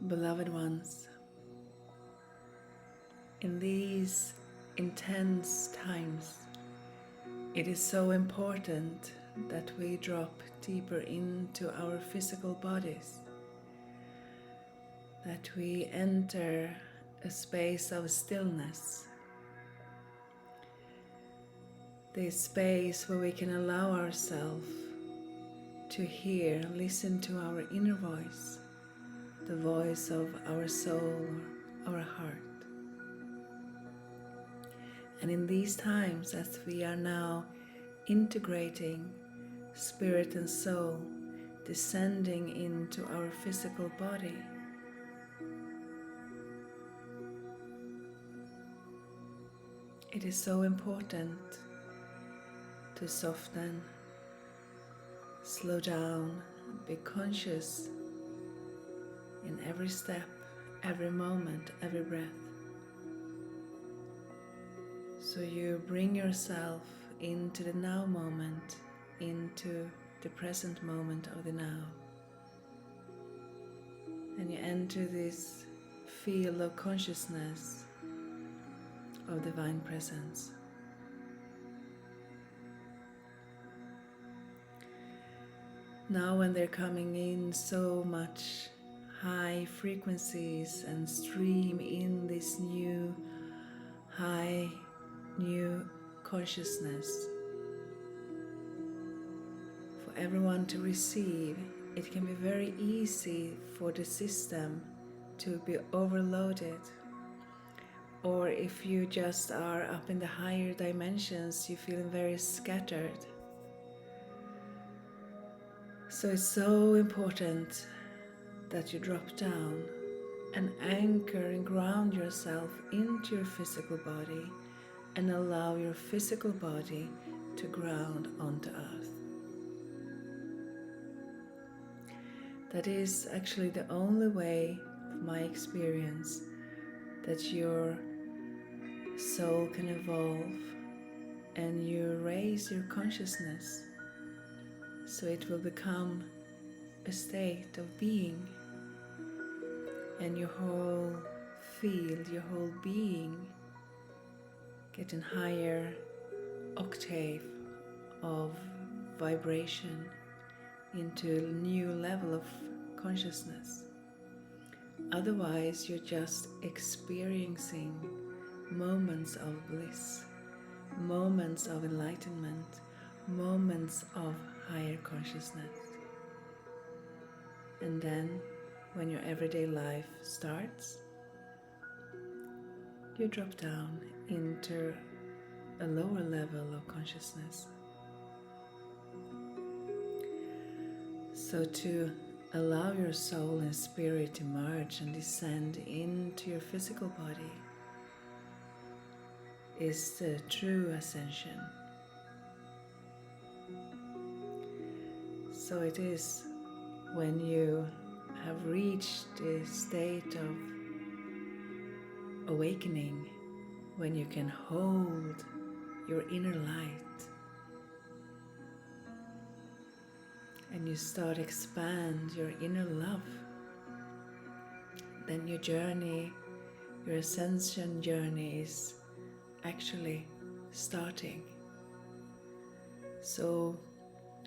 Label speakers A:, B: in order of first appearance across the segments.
A: Beloved ones, in these intense times, it is so important that we drop deeper into our physical bodies, that we enter a space of stillness, this space where we can allow ourselves to hear, listen to our inner voice, the voice of our soul, our heart. And in these times, as we are now integrating spirit and soul, descending into our physical body, it is so important to soften, slow down, be conscious in every step, every moment, every breath. So you bring yourself into the now moment, into the present moment of the now. And you enter this field of consciousness of divine presence. Now when they're coming in so much high frequencies and stream in this new high, new consciousness for everyone to receive, it can be very easy for the system to be overloaded. Or if you just are up in the higher dimensions, you feel very scattered. So it's so important that you drop down and anchor and ground yourself into your physical body and allow your physical body to ground onto earth. That is actually the only way, from my experience, that your soul can evolve and you raise your consciousness so it will become a state of being, and your whole field, your whole being get in higher octave of vibration into a new level of consciousness. Otherwise, you're just experiencing moments of bliss, moments of enlightenment, moments of higher consciousness. And then, when your everyday life starts, you drop down into a lower level of consciousness. So to allow your soul and spirit to merge and descend into your physical body is the true ascension. So it is when you have reached the state of awakening, when you can hold your inner light and you start expand your inner love, then your journey, your ascension journey is actually starting. So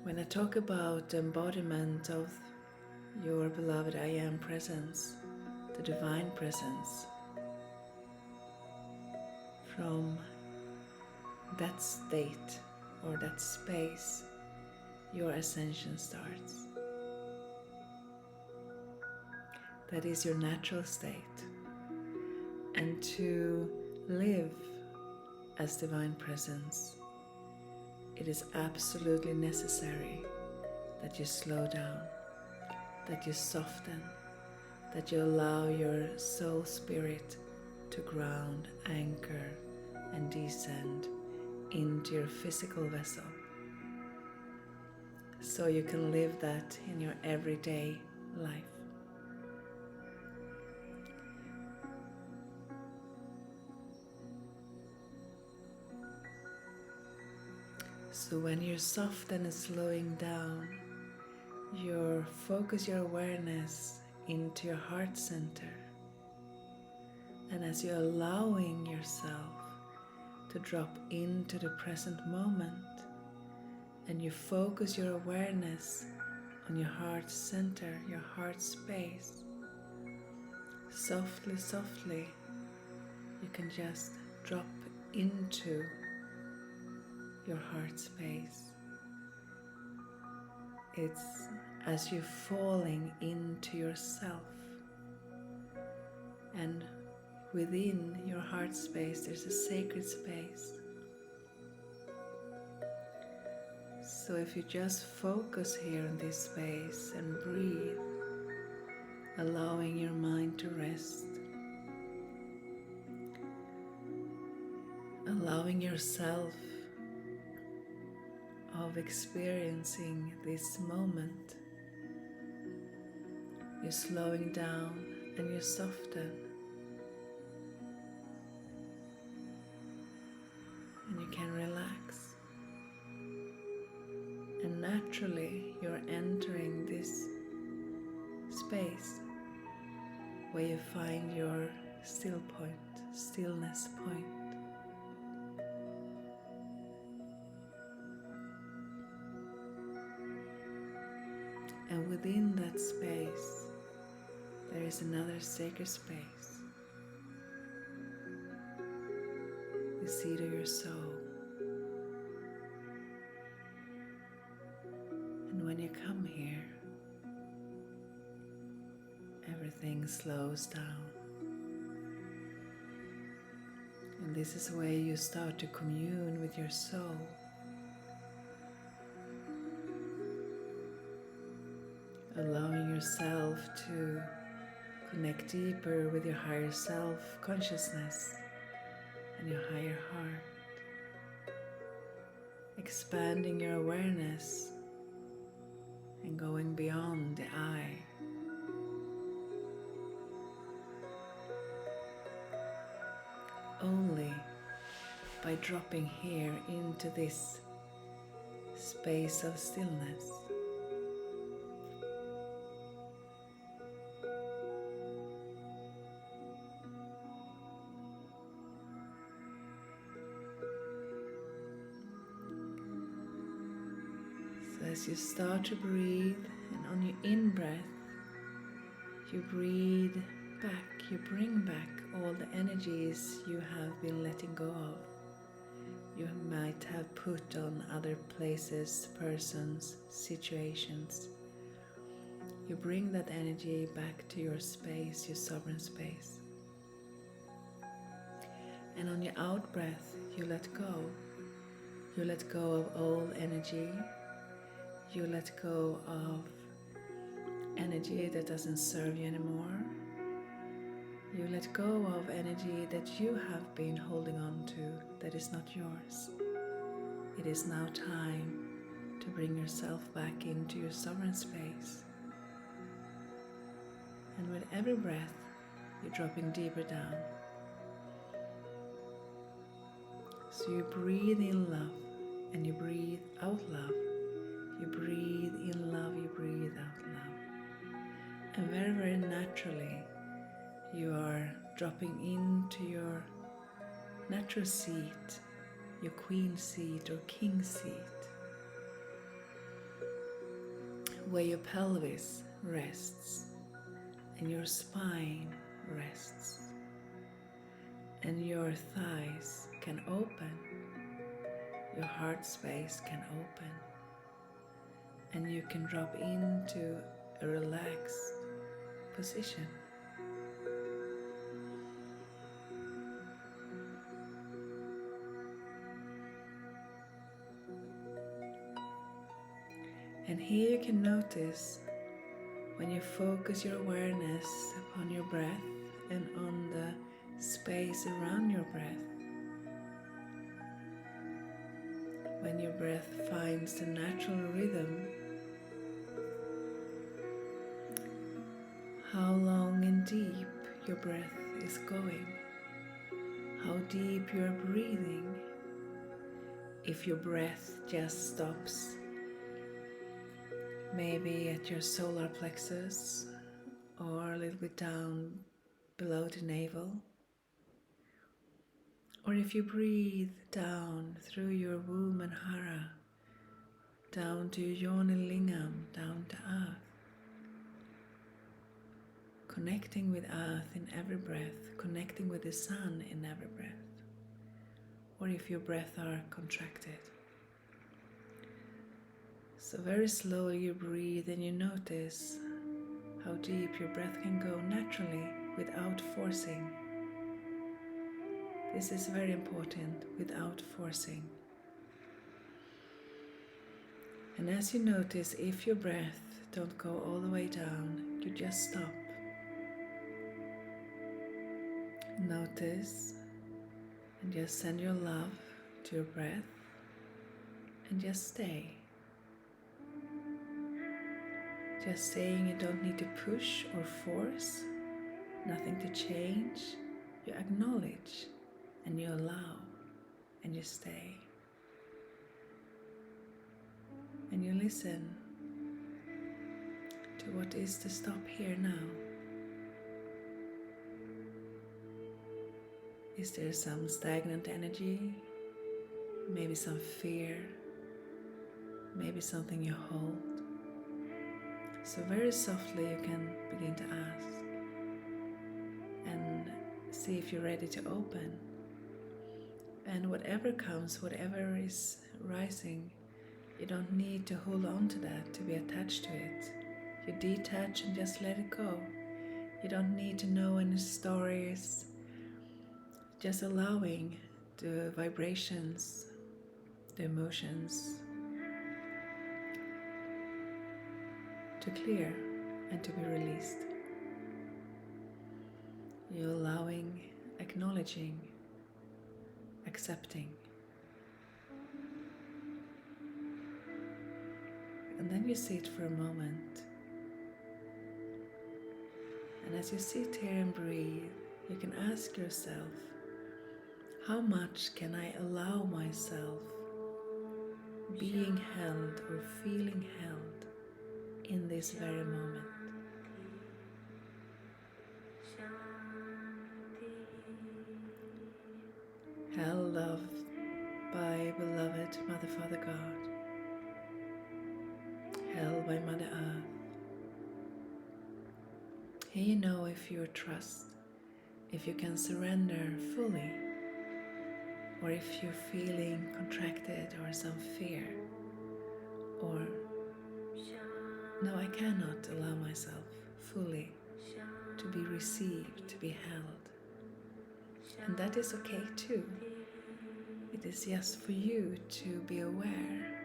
A: when I talk about the embodiment of your beloved I Am presence, the divine presence, from that state or that space, your ascension starts. That is your natural state. And to live as divine presence, it is absolutely necessary that you slow down, that you soften, that you allow your soul spirit to ground, anchor, and descend into your physical vessel, so you can live that in your everyday life. So when you're soft and slowing down, your focus, your awareness into your heart center. And as you're allowing yourself to drop into the present moment, and you focus your awareness on your heart center, your heart space, softly, softly, you can just drop into your heart space. It's as you're falling into yourself, and within your heart space there's a sacred space. So if you just focus here in this space and breathe, allowing your mind to rest, allowing yourself of experiencing this moment, you're slowing down and you soften, and you can relax. And naturally you're entering this space where you find your still point, stillness point. And within that space there is another sacred space, the seat of your soul. And when you come here, everything slows down. And this is where you start to commune with your soul. Allowing yourself to connect deeper with your higher self consciousness and your higher heart. Expanding your awareness and going beyond the I. Only by dropping here into this space of stillness. So as you start to breathe, and on your in-breath, you breathe back, you bring back all the energies you have been letting go of. You might have put on other places, persons, situations. You bring that energy back to your space, your sovereign space. And on your out breath, you let go. You let go of old energy. You let go of energy that doesn't serve you anymore. You let go of energy that you have been holding on to that is not yours. It is now time to bring yourself back into your sovereign space. And with every breath, you're dropping deeper down. So you breathe in love and you breathe out love. You breathe in love, you breathe out love. And very, very naturally, you are dropping into your natural seat, your queen seat or king seat, where your pelvis rests and your spine rests and your thighs can open, your heart space can open, and you can drop into a relaxed position. And here you can notice when you focus your awareness upon your breath and on the space around your breath. When your breath finds the natural rhythm, how long and deep your breath is going, how deep you are breathing. If your breath just stops, maybe at your solar plexus or a little bit down below the navel. Or if you breathe down through your womb and hara, down to your yoni lingam, down to earth, connecting with earth in every breath, connecting with the sun in every breath. Or if your breath are contracted. So very slowly you breathe and you notice how deep your breath can go naturally without forcing. This is very important, without forcing. And as you notice, if your breath don't go all the way down, you just stop. Notice and just send your love to your breath and just stay. Just saying you don't need to push or force, nothing to change. You acknowledge and you allow and you stay. And you listen to what is to stop here now. Is there some stagnant energy? Maybe some fear? Maybe something you hold? So very softly you can begin to ask and see if you're ready to open. And whatever comes, whatever is rising, you don't need to hold on to that, to be attached to it. You detach and just let it go. You don't need to know any stories. Just allowing the vibrations, the emotions to clear and to be released. You're allowing, acknowledging, accepting. And then you sit for a moment. And as you sit here and breathe, you can ask yourself, how much can I allow myself being held or feeling held in this very moment? Held loved by beloved Mother, Father, God. Held by Mother Earth. Here you know if you trust, if you can surrender fully, or if you're feeling contracted or some fear, or no, I cannot allow myself fully to be received, to be held. And that is okay too. It is just for you to be aware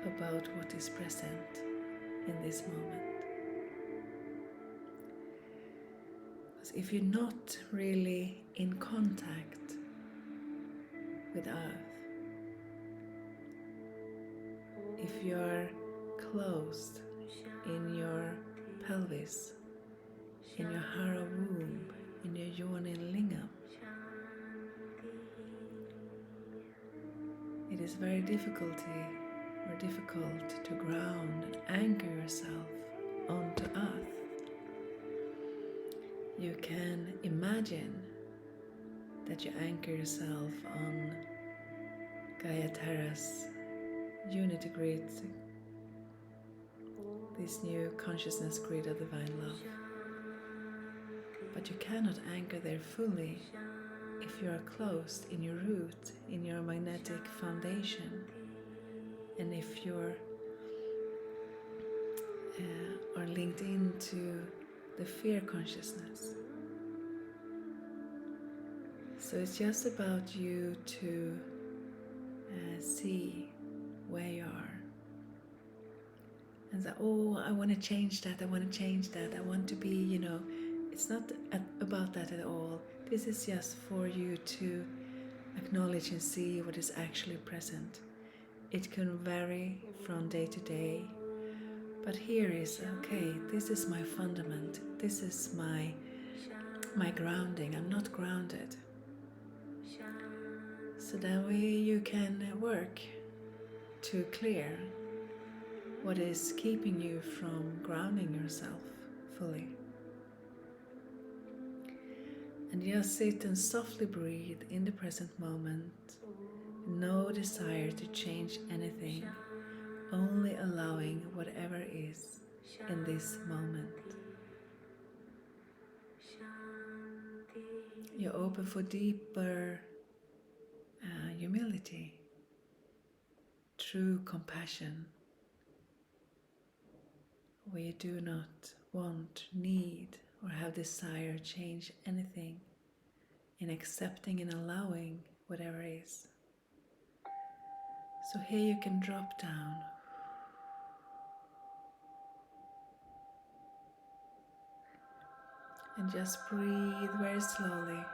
A: about what is present in this moment. Because if you're not really in contact with Earth, if you're closed in your pelvis, in your hara womb, in your yoni lingam, it is very difficult to ground and anchor yourself onto Earth. You can imagine that you anchor yourself on Gaia Terra's unity grid, this new consciousness grid of divine love. But you cannot anchor there fully if you are closed in your root, in your magnetic foundation, and if you are linked into the fear consciousness. So it's just about you to see where you are and say, oh, I want to change that, I want to change that, I want to be, it's not about that at all. This is just for you to acknowledge and see what is actually present. It can vary from day to day, but here is, okay, this is my fundament, this is my grounding. I'm not grounded. So that way you can work to clear what is keeping you from grounding yourself fully. And just sit and softly breathe in the present moment. No desire to change anything, only allowing whatever is in this moment. You're open for deeper humility, true compassion, where you do not want, need, or have desire to change anything, in accepting and allowing whatever is. So here you can drop down and just breathe very slowly.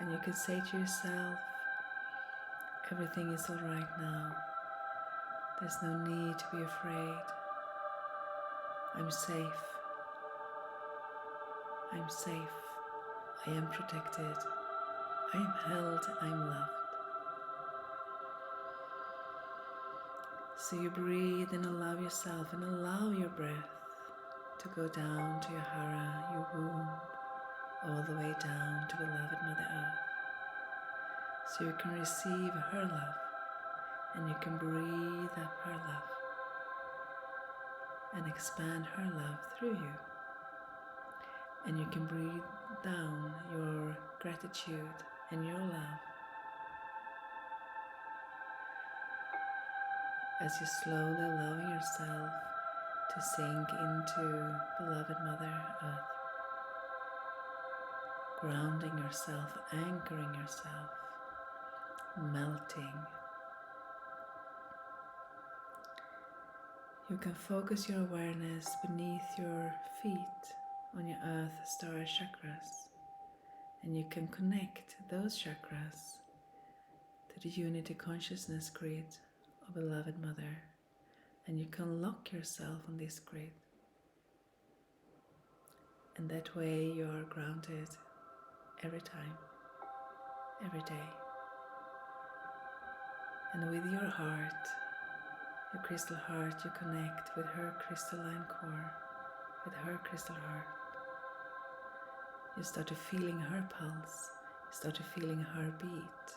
A: And you can say to yourself, everything is all right now. There's no need to be afraid. I'm safe. I'm safe. I am protected. I am held. I am loved. So you breathe and allow yourself and allow your breath to go down to your hara, your womb, all the way down to beloved Mother Earth. So you can receive her love and you can breathe up her love and expand her love through you. And you can breathe down your gratitude and your love as you slowly allowing yourself to sink into beloved Mother Earth, grounding yourself, anchoring yourself, melting. You can focus your awareness beneath your feet on your earth star chakras, and you can connect those chakras to the unity consciousness grid of beloved Mother, and you can lock yourself on this grid, and that way you are grounded every time, every day. And with your heart, your crystal heart, you connect with her crystalline core, with her crystal heart. You start to feeling her pulse, you start to feeling her beat,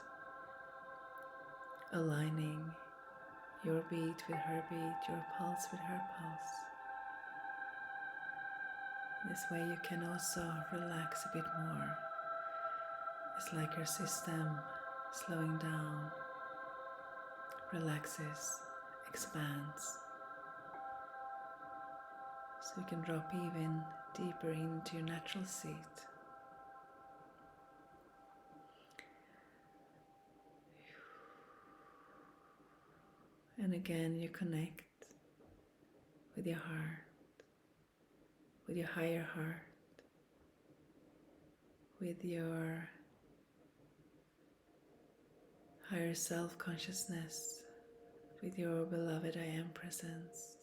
A: aligning your beat with her beat, your pulse with her pulse. This way you can also relax a bit more. It's like your system slowing down, relaxes, expands. So you can drop even deeper into your natural seat. And again you connect with your heart, with your higher heart, with your higher self-consciousness, with your beloved I Am presence,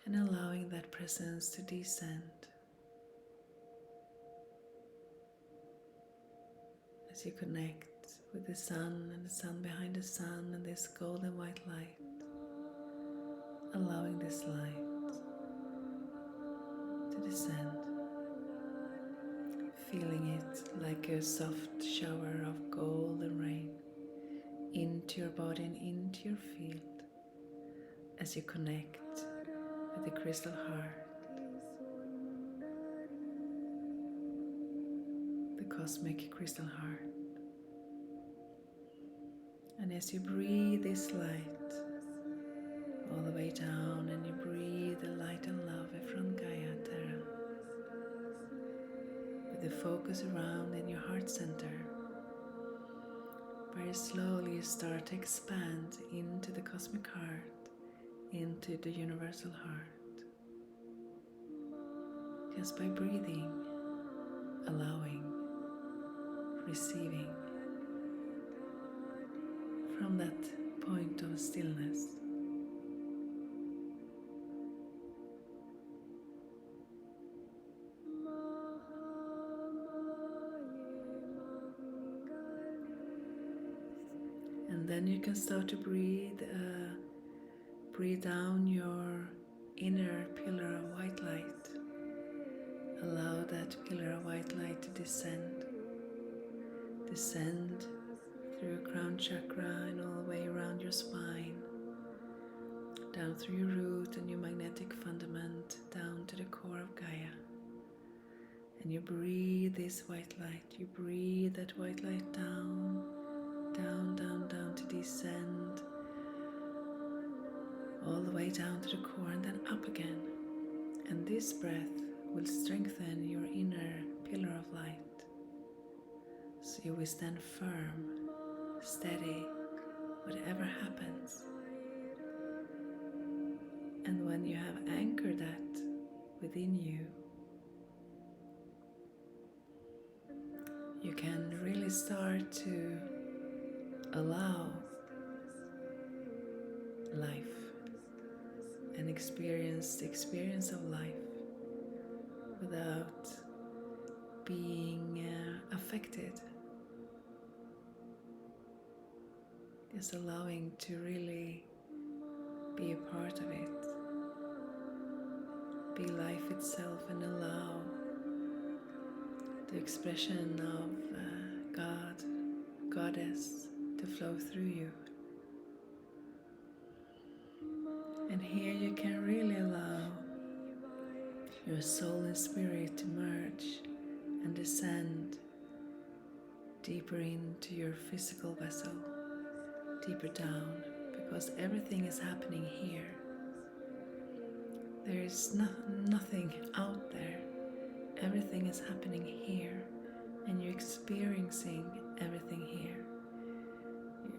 A: and allowing that presence to descend as you connect with the sun and the sun behind the sun and this golden white light, allowing this light to descend, feeling it like a soft shower of golden rain into your body and into your field as you connect with the crystal heart, the cosmic crystal heart. And as you breathe this light all the way down, and you breathe the light and love from Gaia Terra, with the focus around in your heart center, very slowly you start to expand into the cosmic heart, into the universal heart, just by breathing, allowing, receiving from that point of stillness. And And then you can start to breathe down your inner pillar of white light. Allow that pillar of white light to descend through your crown chakra and all the way around your spine, down through your root and your magnetic fundament, down to the core of Gaia. And you breathe this white light, you breathe that white light down, down, down, down to descend all the way down to the core and then up again. And this breath will strengthen your inner pillar of light. So you will stand firm, steady, whatever happens. And when you have anchored that within you, you can really start to allow life and experience the experience of life without being affected. Just allowing to really be a part of it. Be life itself and allow the expression of God, Goddess to flow through you. And here you can really allow your soul and spirit to merge and descend deeper into your physical vessel, deeper down, because everything is happening here. There is nothing out there. Everything is happening here, and you're experiencing everything here.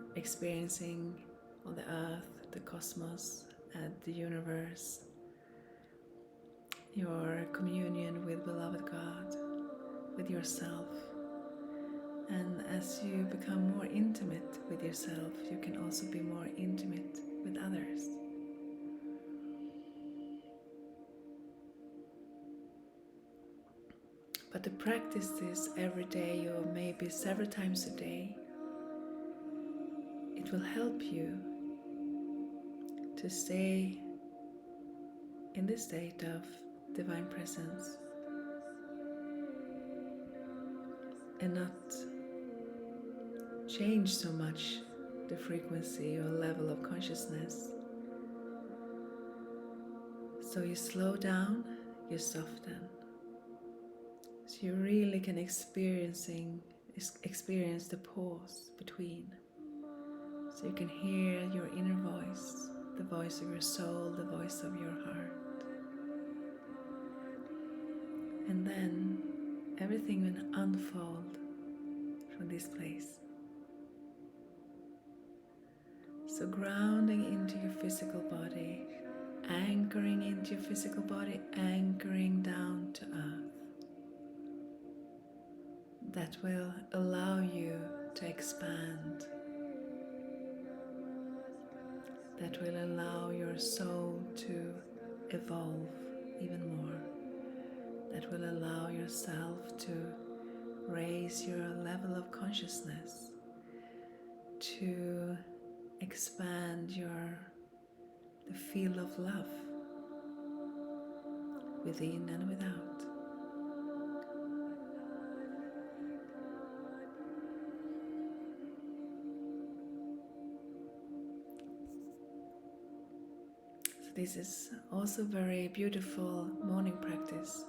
A: You're experiencing all the earth, the cosmos, the universe, your communion with beloved God, with yourself. And as you become more intimate with yourself, you can also be more intimate with others. But to practice this every day, or maybe several times a day, it will help you to stay in this state of divine presence and not change so much the frequency or level of consciousness. So you slow down, you soften. So you really can experience the pause between. So you can hear your inner voice, the voice of your soul, the voice of your heart. And then everything will unfold from this place. So grounding into your physical body, anchoring into your physical body, anchoring down to earth. That will allow you to expand. That will allow your soul to evolve even more. That will allow yourself to raise your level of consciousness, to expand the field of love within and without. So this is also very beautiful morning practice.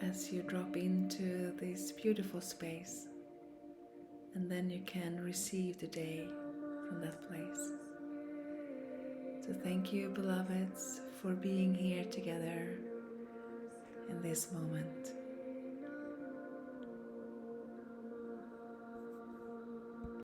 A: As you drop into this beautiful space, and then you can receive the day from that place. So thank you, beloveds, for being here together in this moment.